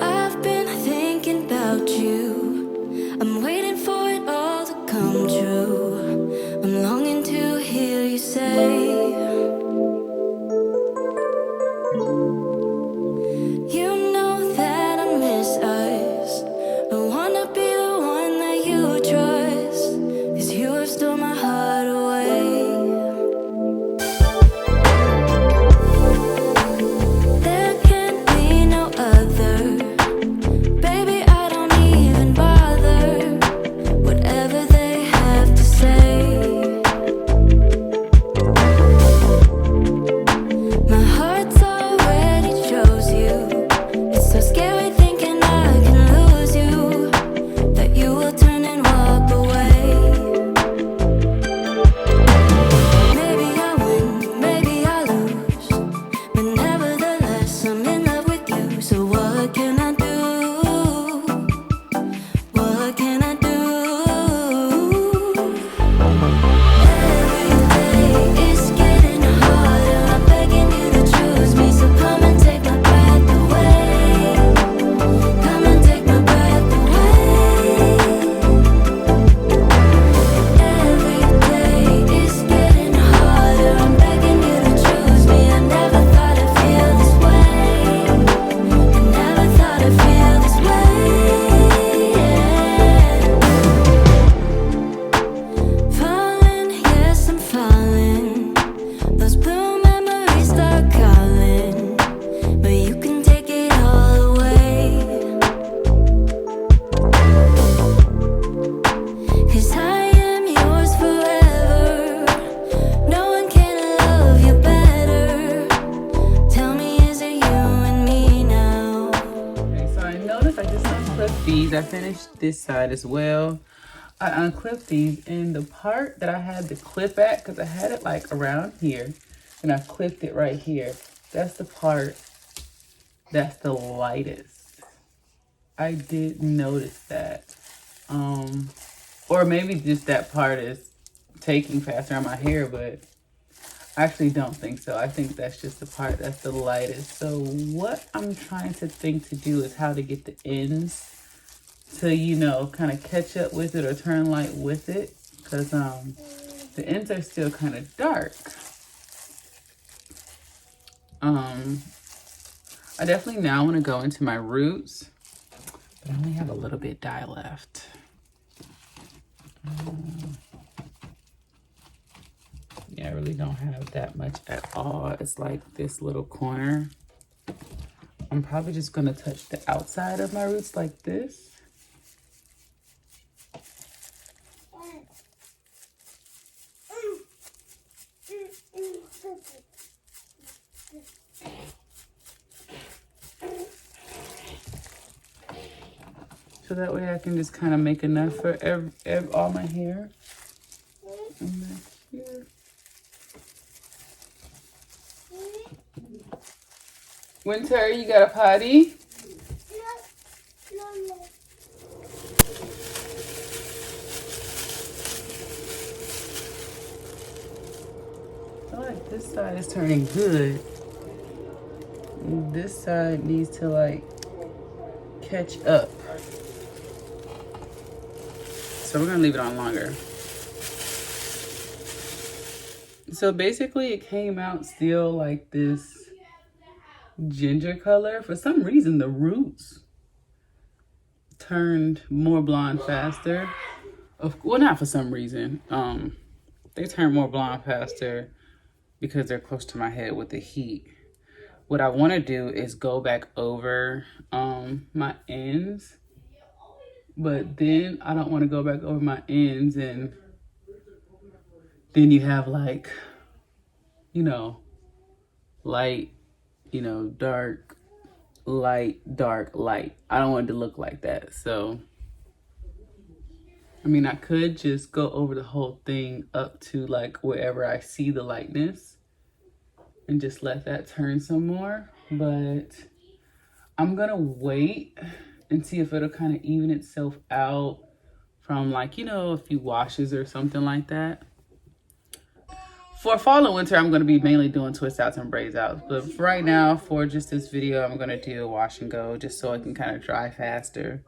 I've been thinking about you. I'm waiting for it all to come true. I'm longing to hear you say, you know that I miss us. I wanna be the one that you trust, 'cause you have stole my heart away. There can't be no other. Baby, I don't even bother. Whatever they have to say. My heart's already chose you. It's so scary thinking I can lose you. That you will turn and walk away. Maybe I win, maybe I lose. But nevertheless, I'm in love with you. So what can I do? What can I do? Every day is getting harder. I'm begging you to choose me. So come and take my breath away. Come and take my breath away. Every day is getting harder. I'm begging you to choose me. I never thought I'd feel this way. I never thought I'd feel this way. Falling, yes, I'm falling. Those blue memories start calling, but you can take it all away. 'Cause I am yours forever. No one can love you better. Tell me, is it you and me now? Okay, so I noticed I just unclipped these. I finished this side as well. I unclipped these, and the part that I had to clip at, because I had it like around here, and I clipped it right here. That's the part that's the lightest. I did notice that. Or maybe just that part is taking faster on my hair, but I actually don't think so. I think that's just the part that's the lightest. So what I'm trying to think to do is how to get the ends to, you know, kind of catch up with it or turn light with it, because the ends are still kind of dark. I definitely now want to go into my roots, but I only have a little bit dye left. Yeah, I really don't have that much at all. It's like this little corner. I'm probably just gonna touch the outside of my roots like this. So that way I can just kind of make enough for all my hair. And back here. Winter, you got a potty? I feel like this side is turning good. This side needs to like catch up. So we're gonna leave it on longer. So basically it came out still like this ginger color. For some reason the roots turned more blonde faster. Well, not for some reason. They turned more blonde faster because they're close to my head with the heat. What I want to do is go back over my ends, but then I don't want to go back over my ends and then you have like, you know, light, you know, dark, light, dark, light. I don't want it to look like that. So, I mean, I could just go over the whole thing up to like wherever I see the lightness and just let that turn some more. But I'm gonna wait and see if it'll kind of even itself out from like, you know, a few washes or something like that. For fall and winter, I'm going to be mainly doing twist outs and braids outs. But for right now, for just this video, I'm going to do a wash and go just so it can kind of dry faster.